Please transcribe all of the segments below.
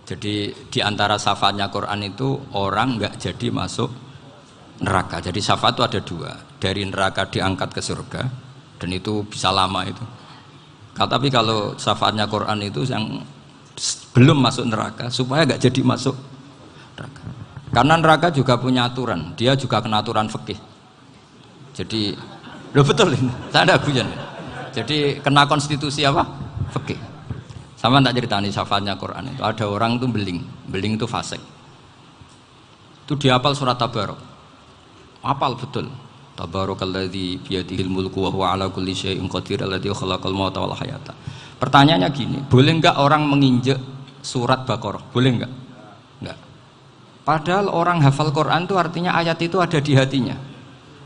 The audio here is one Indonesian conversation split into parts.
Jadi di antara syafaatnya Quran itu orang nggak jadi masuk neraka. Jadi syafaat itu ada dua, dari neraka diangkat ke surga, dan itu bisa lama itu. Tapi kalau syafaatnya Quran itu yang belum masuk neraka supaya nggak jadi masuk neraka. Karena neraka juga punya aturan, dia juga kena aturan fikih. Jadi, loh betul ini, saya ada guyon. Jadi kena konstitusi apa? Fikih. Sama tak ceritani syafaatnya Quran itu ada orang itu beling itu fasik. Itu dihafal surat Tabarok. Hafal betul. Tabarakalladzi biyadihil mulku wa huwa ala kulli syai'in qadir alladzi khalaqal mauta wal hayata. Pertanyaannya gini, boleh enggak orang menginjek surat Baqarah? Boleh enggak? Enggak. Padahal orang hafal Quran itu artinya ayat itu ada di hatinya.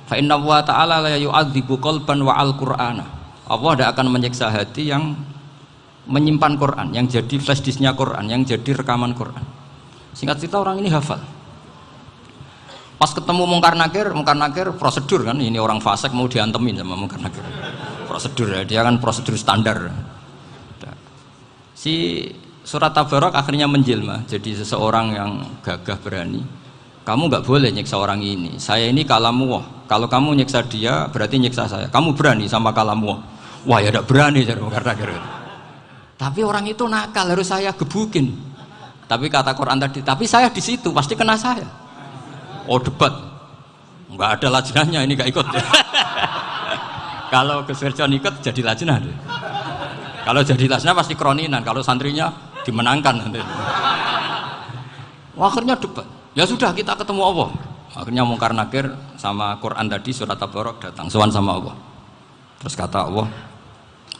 Fa inna wa ta'ala la yu'adzibu qalban wa al-Qur'ana. Allah tidak akan menyiksa hati yang menyimpan Quran, yang jadi flash disknya Quran, yang jadi rekaman Quran. Singkat cerita orang ini hafal. Pas ketemu Mungkar Nakir prosedur kan, ini orang fasik mau diantemin sama Mungkar Nakir. Prosedur ya, dia kan prosedur standar. Si surat Tabarok akhirnya menjelma jadi seseorang yang gagah berani. Kamu nggak boleh nyiksa orang ini. Saya ini kalamullah. Kalau kamu nyiksa dia berarti nyiksa saya. Kamu berani sama kalamullah. Wah ya tidak berani jadi Mungkar Nakir. Tapi orang itu nakal, harus saya gebukin. Tapi kata Quran tadi, tapi saya di situ pasti kena saya. Oh debat, nggak ada lajnahnya, ini nggak ikut. Kalau Gus Wirjon ikut jadi lajnah. Kalau jadi lajnah pasti kroninan. Kalau santrinya dimenangkan nanti. Akhirnya debat. Ya sudah kita ketemu Allah. Akhirnya Mungkar Nakir sama Quran tadi surat Tabarok datang, sowan sama Allah. Terus kata Allah,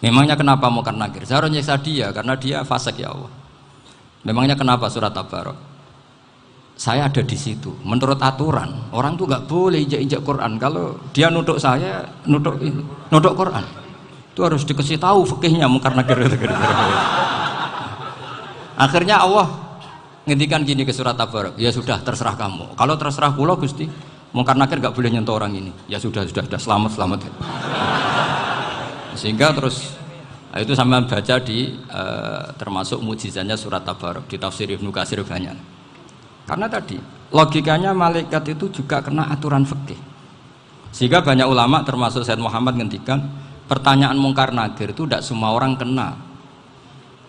memangnya kenapa Mungkar Nakir? Saya harus nyiksa dia karena dia fasik ya Allah. Memangnya kenapa surat Tabarok? Saya ada di situ. Menurut aturan orang tuh nggak boleh injak-injak Quran. Kalau dia nutuk saya, nutuk Quran, itu harus dikasih tahu fikihnya Mungkar Nakir. Akhirnya Allah ngendikan gini ke surat Tabarok. Ya sudah terserah kamu. Kalau terserah kula Gusti, Mungkar Nakir nggak boleh nyentuh orang ini. Ya sudah selamat. Sehingga terus itu sama baca di termasuk mujizatnya surat Tabarok di tafsir Ibnu Katsir banyak. Karena tadi logikanya malaikat itu juga kena aturan fikih. Sehingga banyak ulama termasuk Said Muhammad ngendikan pertanyaan Mungkar Nakir itu tidak semua orang kena.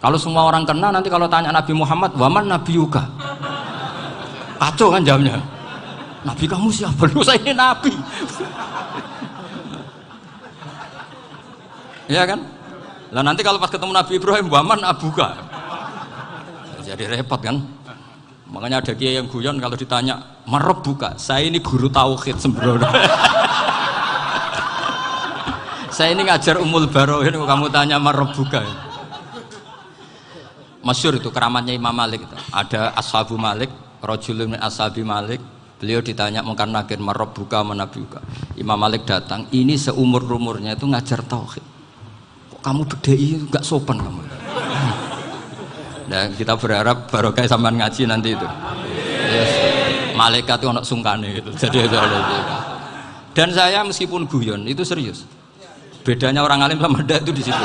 Kalau semua orang kena nanti kalau tanya Nabi Muhammad, waman nabiyuka? Kacau kan jawabnya. Nabi kamu siapa? Lu saya ini nabi. Ya kan? Lah nanti kalau pas ketemu Nabi Ibrahim, waman abuka? Jadi repot kan? Makanya ada kiai yang guyon kalau ditanya marabbuka, saya ini guru tauhid sembrono. Saya ini ngajar Ummul Barohin, kamu tanya marabbuka. Masyhur itu keramatnya Imam Malik itu. Ada Ashabu Malik, rajulun min ashabi Malik. Beliau ditanya Mungkar Nakir marabbuka manabiuka. Imam Malik datang, ini seumur-umurnya itu ngajar tauhid. Kok kamu bedai enggak sopan kamu? Nah, kita berharap barokah sampean ngaji nanti itu. Yes. Malaikat itu anak sungkane gitu. Jadi dan saya meskipun guyon itu serius. Bedanya orang alim sama ndak itu di situ.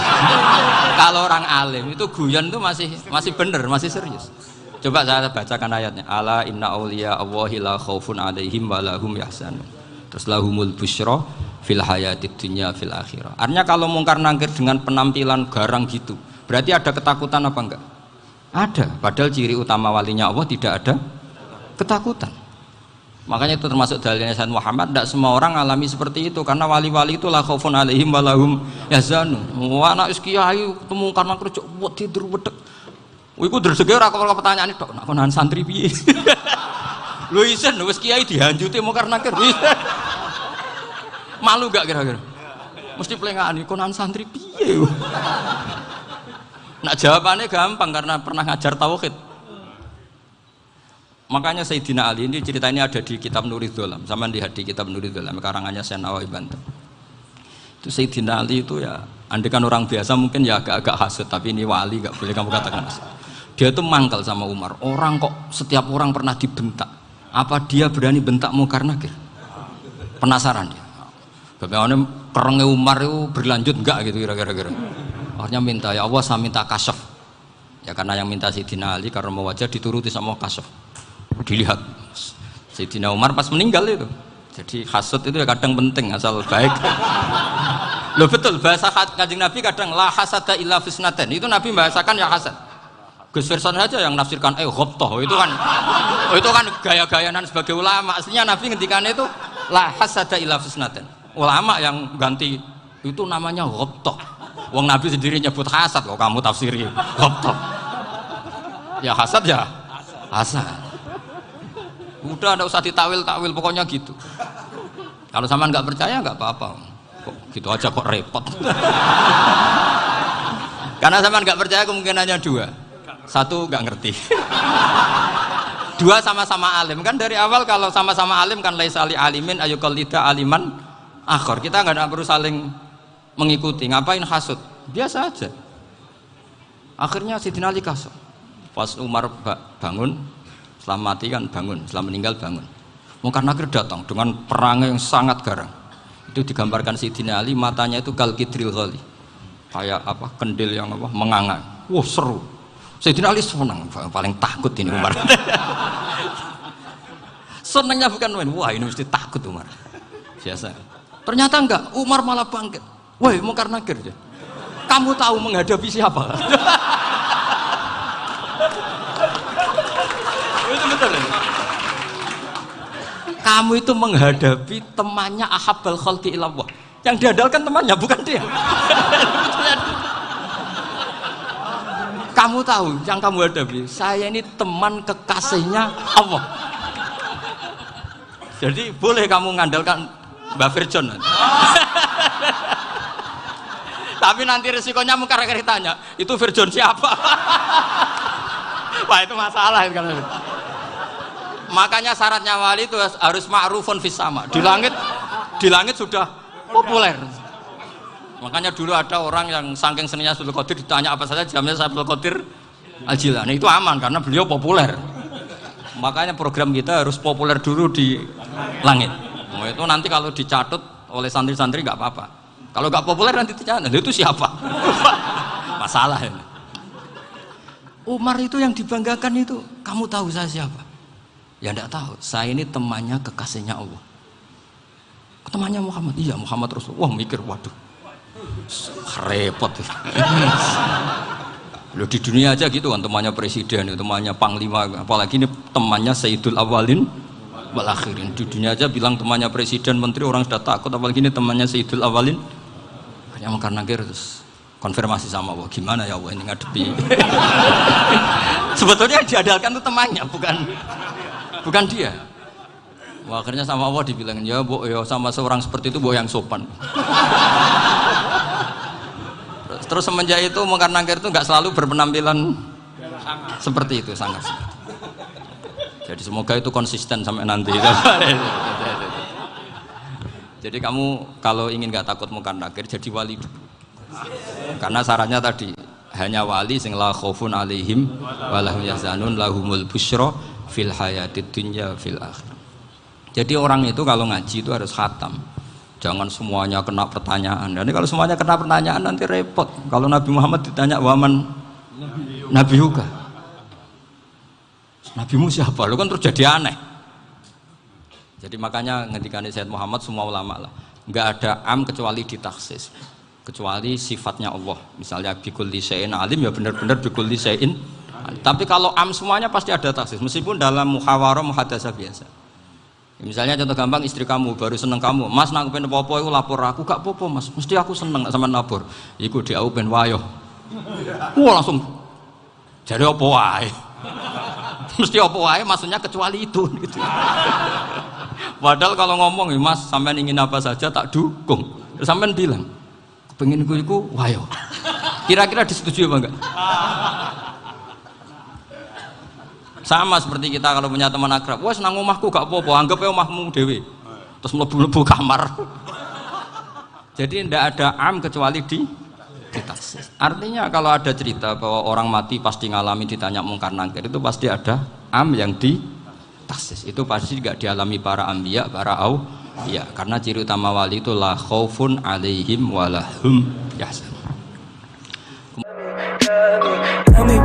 Kalau orang alim itu guyon itu masih bener, masih serius. Coba saya bacakan ayatnya. Ala inna auliya Allahi la khaufun alaihim wa lahum yahzanun. Terus lahumul busyra fil hayatid dunya fil akhirah. Artinya kalau Mungkar Nakir dengan penampilan garang gitu, berarti ada ketakutan apa enggak? Ada, padahal ciri utama walinya Allah tidak ada ketakutan. Makanya itu termasuk dalilnya Sayyid Muhammad, tidak semua orang alami seperti itu karena wali-wali itu la khaufun alaihim wa lahum yahzanun. Wah anak kiai ketemu karena kerja buat tidur wedek. Iku dresege ora kok pertanyaan itu, nak konan santri piye? Lho isen wis kiai dihanjuti Mungkar Nakir. Malu gak kira-kira? Mesti pelengahan konan santri piye? Nah jawabannya gampang karena pernah ngajar tauhid. Makanya Sayyidina Ali ini cerita ini ada di kitab Nurul Dholam. Sama lihat di kitab Nurul Dholam karangannya Syekh Nawawi Banten. Itu Sayyidina Ali itu ya, andekan orang biasa mungkin ya agak-agak hasut, tapi ini wali gak boleh kamu katakan hasut. Dia tuh mangkal sama Umar. Orang kok setiap orang pernah dibentak. Apa dia berani bentak Mungkar Nakir? Penasaran dia. Bagaimana perangnya Umar itu berlanjut enggak gitu kira-kira. Akhirnya minta, ya Allah saya minta kasyaf. Ya karena yang minta Sayyidina Ali karena mau wajah dituruti sama kasuf. Dilihat Sayyidina Umar pas meninggal itu. Jadi hasud itu ya kadang penting asal baik. Loh betul bahasa Kanjeng Nabi kadang la hasada illa fisnaten. Itu Nabi membahasakan ya hasad. Gus Verson saja yang nafsirkan ghobtoh itu kan gaya-gayanan sebagai ulama. Aslinya Nabi ngendikannya itu la hasada illa fisnaten. Ulama yang ganti itu namanya ghobtoh. Wong Nabi sendiri nyebut hasad kok kamu tafsiri ghobtoh. Ya hasad ya hasad. Udah enggak usah ditawil-tawil pokoknya gitu. Kalau sampean nggak percaya nggak apa-apa. Kok gitu aja kok repot. Karena sampean nggak percaya kemungkinannya dua. Satu nggak ngerti. Dua sama-sama alim kan dari awal kalau sama-sama alim kan laisa ali alimin ayuqallida aliman akhir. Kita nggak perlu saling mengikuti. Ngapain hasud? Biasa aja. Akhirnya Sayyidina Ali kasut. Pas Umar bangun, setelah mati kan bangun, setelah meninggal bangun. Munkar Nakir datang dengan perangai yang sangat garang. Itu digambarkan Sayyidina Ali matanya itu kal kidril ghali. Kayak apa? Kendil yang apa? Menganga. Wah, seru. Sayyidina Ali senang, paling takut ini Umar. Senangnya bukan main. Wah, ini mesti takut Umar. Biasa. Ternyata enggak, Umar malah bangkit. Woi, Munkar Nakir. Kamu tahu menghadapi siapa? Itu betul ya? Kamu itu menghadapi temannya ahabbal khalqi ilallah. Yang diandalkan temannya bukan dia. Kamu tahu yang kamu hadapi, saya ini teman kekasihnya Allah. Jadi boleh kamu mengandalkan Mbak Virjon. Tapi nanti resikonya Munkar Nakir tanya, itu Virjon siapa? Wah itu masalah kan. Makanya syaratnya wali itu harus ma'rufun fis sama. Di langit sudah populer. Makanya dulu ada orang yang saking seninya Abdul Qadir ditanya apa saja jamnya Abdul Qadir Al-Jilani itu aman karena beliau populer. Makanya program kita harus populer dulu di langit. Nah, itu nanti kalau dicatut oleh santri-santri nggak apa-apa. Kalau nggak populer nanti dicatat, itu siapa? Masalah ini. Umar itu yang dibanggakan itu, kamu tahu saya siapa? Ya enggak tahu, saya ini temannya kekasihnya Allah. Temannya Muhammad, iya Muhammad Rasul. Wah mikir, waduh, repot. Loh di dunia aja gitu kan, temannya presiden, temannya panglima, apalagi ini temannya Sayyidul Awalin wal Akhirin. Di dunia aja bilang temannya presiden, menteri, orang sudah takut, apalagi ini temannya Sayyidul Awalin. Hanya Munkar Nakir terus konfirmasi sama Allah, gimana ya Allah ini ngadepi. Sebetulnya yang diandalkan itu temannya, bukan dia. Wah, akhirnya sama Allah dibilang, ya bu, ya sama seorang seperti itu bu yang sopan. Terus semenjak itu Munkar Nakir itu nggak selalu berpenampilan seperti itu, sangat. Jadi semoga itu konsisten sampai nanti. Jadi kamu kalau ingin nggak takut Munkar Nakir jadi wali dulu. Karena syaratnya tadi hanya wali sing la khaufun alaihim wa lahum yahzanun lahumul busyra fil hayatid dunya fil akhir. Jadi orang itu kalau ngaji itu harus khatam. Jangan semuanya kena pertanyaan. Dan kalau semuanya kena pertanyaan nanti repot. Kalau Nabi Muhammad ditanya waman Nabi juga. Nabimu siapa? Lu kan terus jadi aneh. Jadi makanya ngendikane Sayyid Muhammad semua ulama lah, nggak ada am kecuali ditaksis, kecuali sifatnya Allah. Misalnya bikulli syai'in alim ya benar-benar bikulli syai'in. Tapi kalau am semuanya pasti ada taksis, meskipun dalam muhawarah muhadasah biasa. Misalnya contoh gampang, istri kamu baru seneng kamu, mas nak pengen apa-apa itu lapor aku, gak apa-apa mas, mesti aku seneng sama lapor. Iku dia aku pengen wayo. Wah langsung jadi apa wae. Mesti apa wae maksudnya kecuali itu gitu. Padahal kalau ngomong ya mas sampean ingin apa saja tak dukung. Terus sampean bilang kepengin iku wayo. Kira-kira disetujui apa enggak? Sama seperti kita kalau punya teman akrab, wes nang omahku gak apa-apa, anggap ya omahmu dewe. Terus mlebu-mlebu kamar. Jadi tidak ada am kecuali ditaksis. Artinya kalau ada cerita bahwa orang mati pasti ngalami ditanya Munkar Nakir, itu pasti ada am yang ditaksis. Itu pasti tidak dialami para anbiya, para auliya. Karena ciri utama wali itu la khaufun alaihim walahum yahzanun.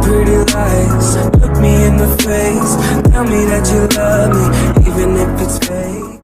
pretty lies. Look me in the face, tell me that you love me, even if it's fake.